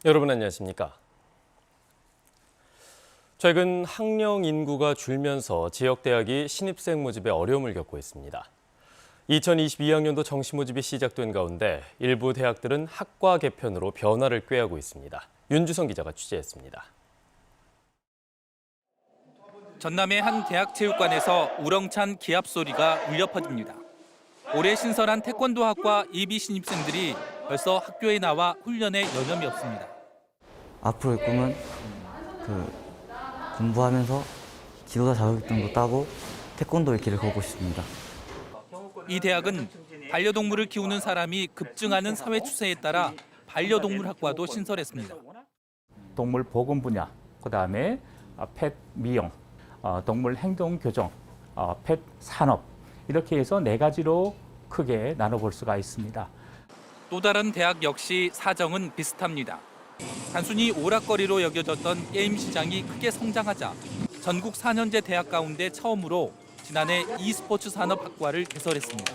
여러분 안녕하십니까? 최근 학령 인구가 줄면서 지역 대학이 신입생 모집에 어려움을 겪고 있습니다. 2022학년도 정시 모집이 시작된 가운데 일부 대학들은 학과 개편으로 변화를 꾀하고 있습니다. 윤주성 기자가 취재했습니다. 전남의 한 대학 체육관에서 우렁찬 기합 소리가 울려 퍼집니다. 올해 신설한 태권도학과 예비 신입생들이 벌써 학교에 나와 훈련에 여념이 없습니다. 앞으로의 꿈은 공부하면서 지도자 자격증도 따고 태권도의 길을 걷고 싶습니다. 이 대학은 반려동물을 키우는 사람이 급증하는 사회 추세에 따라 반려동물 학과도 신설했습니다. 동물 보건 분야, 그다음에 펫 미용, 동물 행동 교정, 펫 산업 이렇게 해서 4가지로 크게 나눠볼 수가 있습니다. 또 다른 대학 역시 사정은 비슷합니다. 단순히 오락거리로 여겨졌던 게임 시장이 크게 성장하자 전국 4년제 대학 가운데 처음으로 지난해 e스포츠 산업학과를 개설했습니다.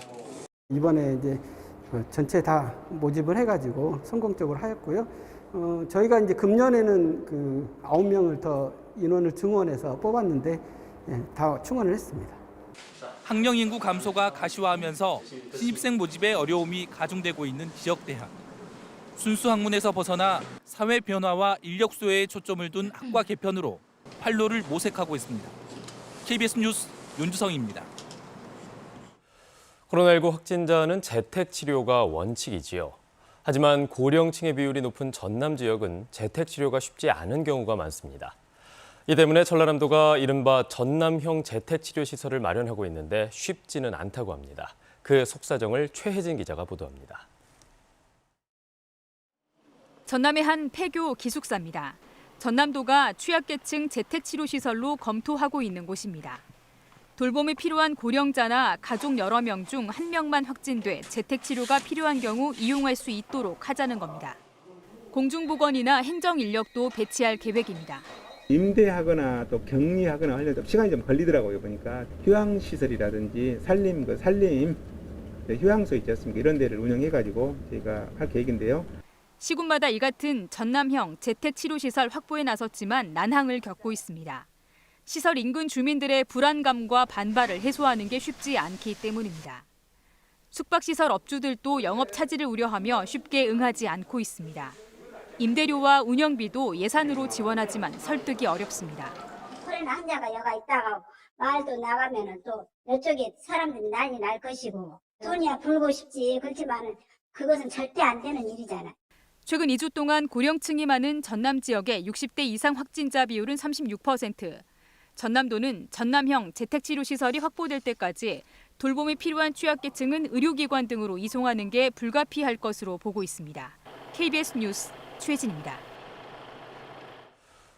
이번에 이제 전체 다 모집을 해가지고 성공적으로 하였고요. 저희가 이제 금년에는 9명을 더 인원을 증원해서 뽑았는데 다 충원을 했습니다. 학령 인구 감소가 가시화하면서 신입생 모집에 어려움이 가중되고 있는 지역 대학. 순수 학문에서 벗어나 사회 변화와 인력 수요에 초점을 둔 학과 개편으로 활로를 모색하고 있습니다. KBS 뉴스 윤주성입니다. 코로나19 확진자는 재택 치료가 원칙이지요. 하지만 고령층의 비율이 높은 전남 지역은 재택 치료가 쉽지 않은 경우가 많습니다. 이 때문에 전라남도가 이른바 전남형 재택치료시설을 마련하고 있는데 쉽지는 않다고 합니다. 그 속사정을 최혜진 기자가 보도합니다. 전남의 한 폐교 기숙사입니다. 전남도가 취약계층 재택치료시설로 검토하고 있는 곳입니다. 돌봄이 필요한 고령자나 가족 여러 명 중 1명만 확진돼 재택치료가 필요한 경우 이용할 수 있도록 하자는 겁니다. 공중보건이나 행정인력도 배치할 계획입니다. 임대하거나 또 격리하거나 하려면 시간이 좀 걸리더라고요. 보니까 휴양시설이라든지 산림 휴양소 있지 않습니까? 이런 데를 운영해가지고 저희가 할 계획인데요. 시군마다 이 같은 전남형 재택치료시설 확보에 나섰지만 난항을 겪고 있습니다. 시설 인근 주민들의 불안감과 반발을 해소하는 게 쉽지 않기 때문입니다. 숙박시설 업주들도 영업 차질을 우려하며 쉽게 응하지 않고 있습니다. 임대료와 운영비도 예산으로 지원하지만 설득이 어렵습니다. 코로나 환자가 여가 있다가 마을도 나가면은 또 이쪽에 사람들이 난리 날 것이고 돈이야 벌고 싶지 그렇지만 그것은 절대 안 되는 일이잖아. 최근 2주 동안 고령층이 많은 전남 지역의 60대 이상 확진자 비율은 36%. 전남도는 전남형 재택치료시설이 확보될 때까지 돌봄이 필요한 취약계층은 의료기관 등으로 이송하는 게 불가피할 것으로 보고 있습니다. KBS 뉴스 최진입니다.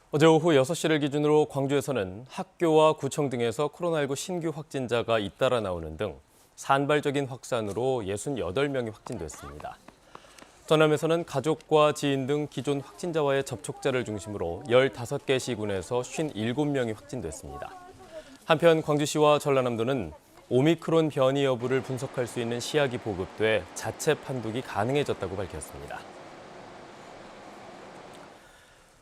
어제 오후 6시를 기준으로 광주에서는 학교와 구청 등에서 코로나19 신규 확진자가 잇따라 나오는 등 산발적인 확산으로 68명이 확진됐습니다. 전남에서는 가족과 지인 등 기존 확진자와의 접촉자를 중심으로 15개 시군에서 57명이 확진됐습니다. 한편 광주시와 전라남도는 오미크론 변이 여부를 분석할 수 있는 시약이 보급돼 자체 판독이 가능해졌다고 밝혔습니다.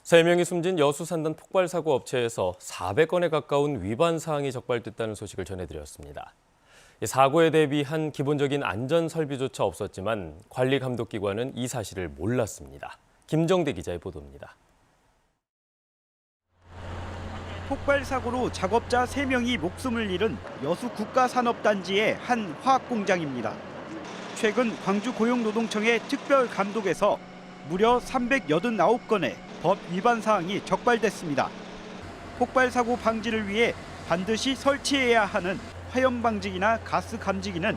3명이 숨진 여수산단 폭발사고 업체에서 400건에 가까운 위반 사항이 적발됐다는 소식을 전해드렸습니다. 사고에 대비한 기본적인 안전 설비조차 없었지만 관리 감독기관은 이 사실을 몰랐습니다. 김정대 기자의 보도입니다. 폭발 사고로 작업자 3명이 목숨을 잃은 여수 국가산업단지의 한 화학공장입니다. 최근 광주 고용노동청의 특별 감독에서 무려 389건의 법 위반 사항이 적발됐습니다. 폭발 사고 방지를 위해 반드시 설치해야 하는 화염 방지기나 가스 감지기는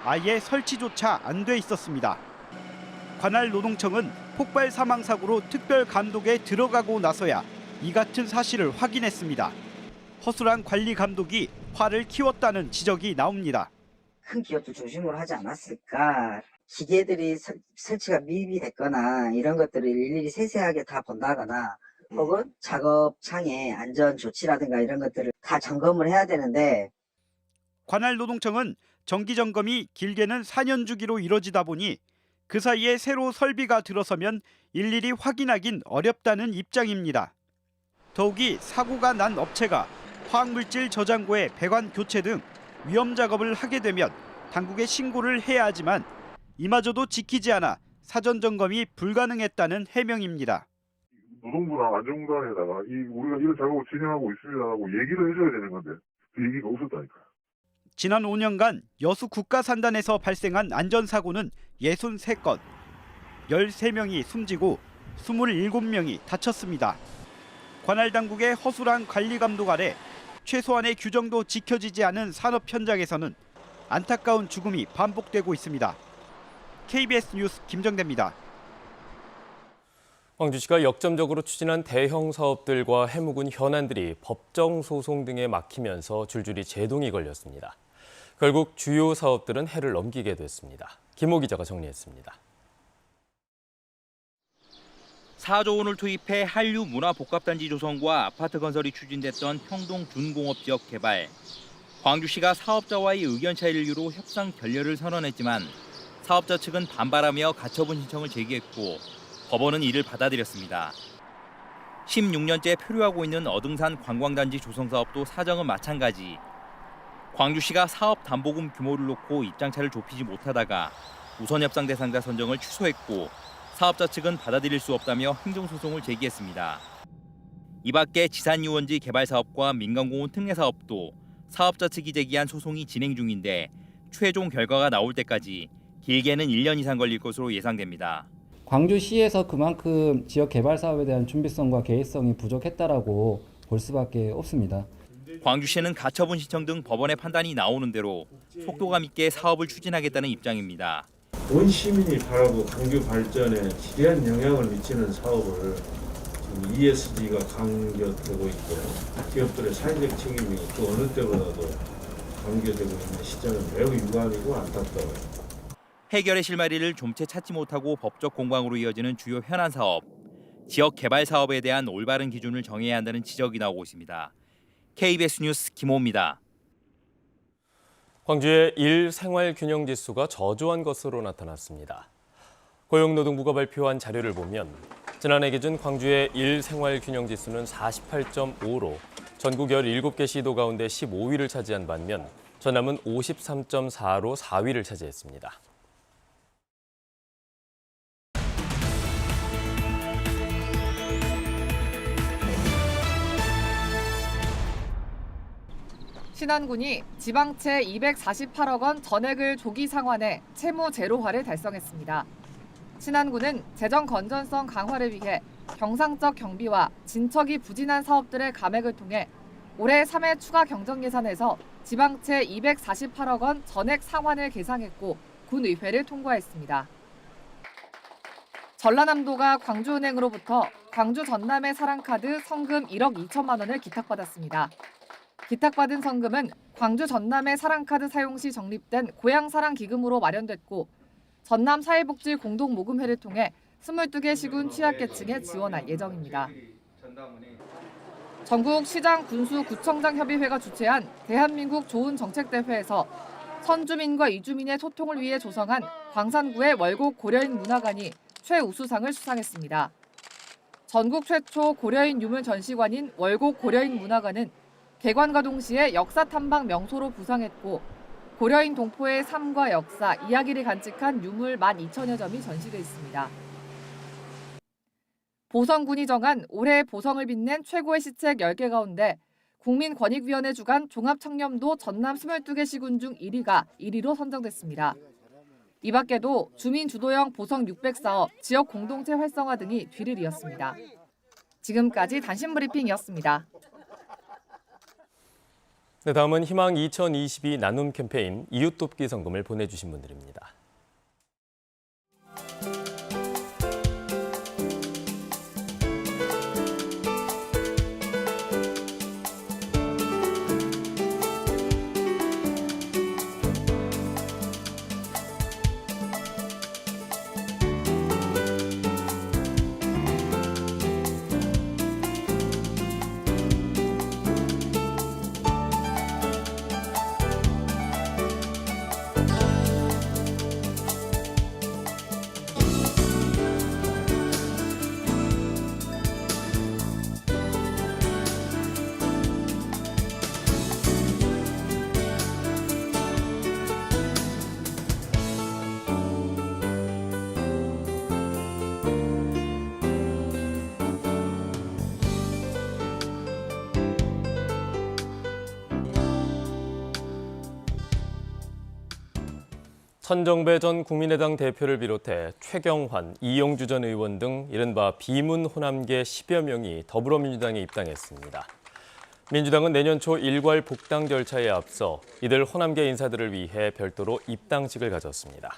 아예 설치조차 안 돼 있었습니다. 관할 노동청은 폭발 사망 사고로 특별 감독에 들어가고 나서야 이 같은 사실을 확인했습니다. 허술한 관리 감독이 화를 키웠다는 지적이 나옵니다. 큰 기업도 조심을 하지 않았을까? 기계들이 설치가 미비됐거나 이런 것들을 일일이 세세하게 다 본다거나 혹은 작업창의 안전 조치라든가 이런 것들을 다 점검을 해야 되는데 관할 노동청은 정기 점검이 길게는 4년 주기로 이뤄지다 보니 그 사이에 새로 설비가 들어서면 일일이 확인하긴 어렵다는 입장입니다. 더욱이 사고가 난 업체가 화학물질 저장고의 배관 교체 등 위험 작업을 하게 되면 당국에 신고를 해야 하지만 이마저도 지키지 않아 사전 점검이 불가능했다는 해명입니다. 노동부랑 안전공단에다가 우리가 이런 작업을 진행하고 있습니다라고 얘기를 해줘야 되는 건데 그 얘기가 없었다니까요. 지난 5년간 여수 국가산단에서 발생한 안전사고는 63건, 13명이 숨지고 27명이 다쳤습니다. 관할 당국의 허술한 관리 감독 아래 최소한의 규정도 지켜지지 않은 산업 현장에서는 안타까운 죽음이 반복되고 있습니다. KBS 뉴스 김정대입니다. 광주시가 역점적으로 추진한 대형 사업들과 해묵은 현안들이 법정 소송 등에 막히면서 줄줄이 제동이 걸렸습니다. 결국 주요 사업들은 해를 넘기게 됐습니다. 김호 기자가 정리했습니다. 4조 원을 투입해 한류 문화복합단지 조성과 아파트 건설이 추진됐던 평동 준공업지역 개발. 광주시가 사업자와의 의견 차이를 이유로 협상 결렬을 선언했지만 사업자 측은 반발하며 가처분 신청을 제기했고 법원은 이를 받아들였습니다. 16년째 표류하고 있는 어등산 관광단지 조성 사업도 사정은 마찬가지. 광주시가 사업 담보금 규모를 놓고 입장차를 좁히지 못하다가 우선 협상 대상자 선정을 취소했고 사업자 측은 받아들일 수 없다며 행정소송을 제기했습니다. 이 밖에 지산유원지 개발 사업과 민간공원 특례 사업도 사업자 측이 제기한 소송이 진행 중인데 최종 결과가 나올 때까지 길게는 1년 이상 걸릴 것으로 예상됩니다. 광주시에서 그만큼 지역 개발 사업에 대한 준비성과 계획성이 부족했다라고 볼 수밖에 없습니다. 광주시는 가처분 신청 등 법원의 판단이 나오는 대로 속도감 있게 사업을 추진하겠다는 입장입니다. 온 시민이 바라고 광주 발전에 지대한 영향을 미치는 사업을 지금 ESG가 강조되고 있고 기업들의 사회적 책임이 그 어느 때보다도 강조되고 있는 시점은 매우 유감이고 안타까워요. 해결의 실마리를 좀채 찾지 못하고 법적 공방으로 이어지는 주요 현안 사업, 지역 개발 사업에 대한 올바른 기준을 정해야 한다는 지적이 나오고 있습니다. KBS 뉴스 김호입니다. 광주의 일생활균형지수가 저조한 것으로 나타났습니다. 고용노동부가 발표한 자료를 보면 지난해 기준 광주의 일생활균형지수는 48.5로 전국 17개 시도 가운데 15위를 차지한 반면 전남은 53.4로 4위를 차지했습니다. 신안군이 지방채 248억 원 전액을 조기 상환해 채무 제로화를 달성했습니다. 신안군은 재정 건전성 강화를 위해 경상적 경비와 진척이 부진한 사업들의 감액을 통해 올해 3회 추가 경정 예산에서 지방채 248억 원 전액 상환을 계상했고 군의회를 통과했습니다. 전라남도가 광주은행으로부터 광주 전남의 사랑카드 성금 1억 2천만 원을 기탁받았습니다. 기탁받은 성금은 광주 전남의 사랑카드 사용 시 적립된 고향사랑기금으로 마련됐고 전남 사회복지 공동모금회를 통해 22개 시군 취약계층에 지원할 예정입니다. 전국 시장 군수 구청장 협의회가 주최한 대한민국 좋은 정책대회에서 선주민과 이주민의 소통을 위해 조성한 광산구의 월곡 고려인 문화관이 최우수상을 수상했습니다. 전국 최초 고려인 유물 전시관인 월곡 고려인 문화관은 개관과 동시에 역사 탐방 명소로 부상했고 고려인 동포의 삶과 역사, 이야기를 간직한 유물 12,000여 점이 전시돼 있습니다. 보성군이 정한 올해 보성을 빛낸 최고의 시책 10개 가운데 국민권익위원회 주관 종합청렴도 전남 22개 시군 중 1위가 1위로 선정됐습니다. 이 밖에도 주민 주도형 보성 600사업, 지역 공동체 활성화 등이 뒤를 이었습니다. 지금까지 단신 브리핑이었습니다. 네, 다음은 희망 2022 나눔 캠페인 이웃 돕기 성금을 보내주신 분들입니다. 천정배 전 국민의당 대표를 비롯해 최경환, 이영주 전 의원 등 이른바 비문 호남계 10여 명이 더불어민주당에 입당했습니다. 민주당은 내년 초 일괄 복당 절차에 앞서 이들 호남계 인사들을 위해 별도로 입당식을 가졌습니다.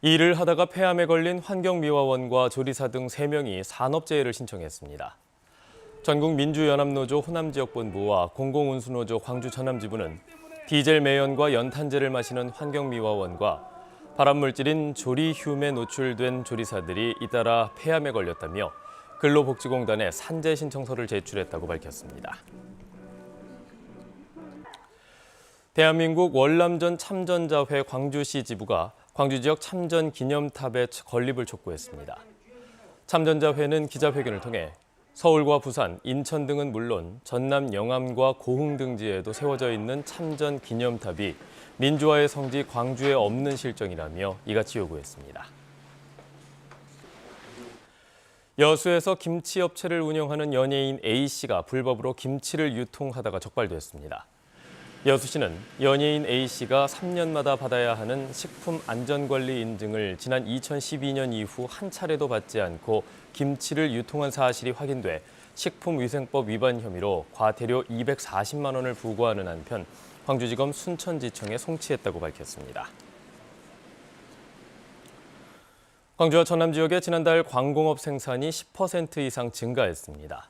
이 일을 하다가 폐암에 걸린 환경미화원과 조리사 등 3명이 산업재해를 신청했습니다. 전국민주연합노조 호남지역본부와 공공운수노조 광주 전남지부는 디젤 매연과 연탄재를 마시는 환경미화원과 발암물질인 조리휴메 노출된 조리사들이 잇따라 폐암에 걸렸다며 근로복지공단에 산재 신청서를 제출했다고 밝혔습니다. 대한민국 월남전 참전자회 광주시 지부가 광주 지역 참전 기념탑의 건립을 촉구했습니다. 참전자회는 기자회견을 통해 서울과 부산, 인천 등은 물론 전남 영암과 고흥 등지에도 세워져 있는 참전 기념탑이 민주화의 성지 광주에 없는 실정이라며 이같이 요구했습니다. 여수에서 김치 업체를 운영하는 연예인 A씨가 불법으로 김치를 유통하다가 적발됐습니다. 여수시는 연예인 A씨가 3년마다 받아야 하는 식품안전관리 인증을 지난 2012년 이후 한 차례도 받지 않고 김치를 유통한 사실이 확인돼 식품위생법 위반 혐의로 과태료 240만 원을 부과하는 한편 광주지검 순천지청에 송치했다고 밝혔습니다. 광주와 전남 지역의 지난달 광공업 생산이 10% 이상 증가했습니다.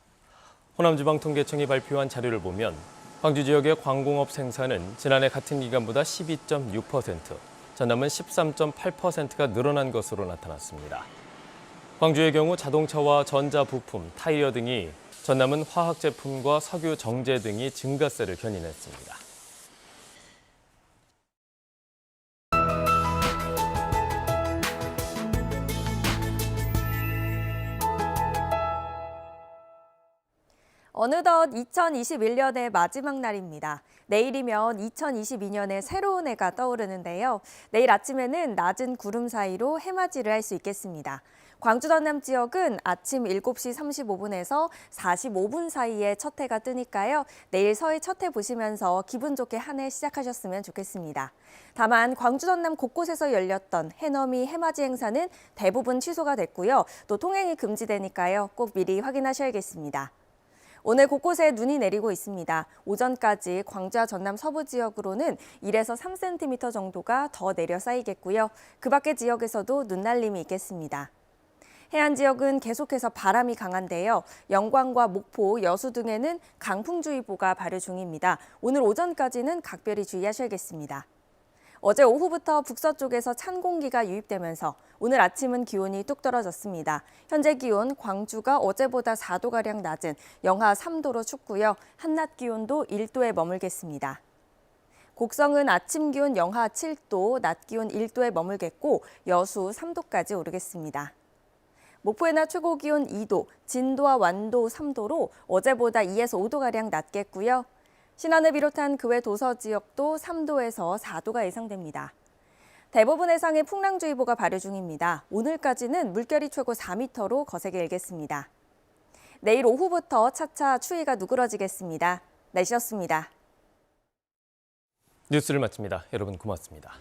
호남지방통계청이 발표한 자료를 보면 광주 지역의 광공업 생산은 지난해 같은 기간보다 12.6%, 전남은 13.8%가 늘어난 것으로 나타났습니다. 광주의 경우 자동차와 전자부품, 타이어 등이, 전남은 화학제품과 석유 정제 등이 증가세를 견인했습니다. 어느덧 2021년의 마지막 날입니다. 내일이면 2022년의 새로운 해가 떠오르는데요. 내일 아침에는 낮은 구름 사이로 해맞이를 할 수 있겠습니다. 광주 전남 지역은 아침 7시 35분에서 45분 사이에 첫 해가 뜨니까요. 내일 서해 첫 해 보시면서 기분 좋게 한 해 시작하셨으면 좋겠습니다. 다만 광주 전남 곳곳에서 열렸던 해넘이 해맞이 행사는 대부분 취소가 됐고요. 또 통행이 금지되니까요. 꼭 미리 확인하셔야겠습니다. 오늘 곳곳에 눈이 내리고 있습니다. 오전까지 광주와 전남 서부 지역으로는 1에서 3cm 정도가 더 내려 쌓이겠고요. 그 밖의 지역에서도 눈날림이 있겠습니다. 해안 지역은 계속해서 바람이 강한데요. 영광과 목포, 여수 등에는 강풍주의보가 발효 중입니다. 오늘 오전까지는 각별히 주의하셔야겠습니다. 어제 오후부터 북서쪽에서 찬 공기가 유입되면서 오늘 아침은 기온이 뚝 떨어졌습니다. 현재 기온 광주가 어제보다 4도가량 낮은 영하 3도로 춥고요. 한낮 기온도 1도에 머물겠습니다. 곡성은 아침 기온 영하 7도, 낮 기온 1도에 머물겠고 여수 3도까지 오르겠습니다. 목포의 낮 최고 기온 2도, 진도와 완도 3도로 어제보다 2에서 5도가량 낮겠고요. 신안을 비롯한 그 외 도서 지역도 3도에서 4도가 예상됩니다. 대부분 해상에 풍랑주의보가 발효 중입니다. 오늘까지는 물결이 최고 4m로 거세게 일겠습니다. 내일 오후부터 차차 추위가 누그러지겠습니다. 날씨였습니다. 뉴스를 마칩니다. 여러분 고맙습니다.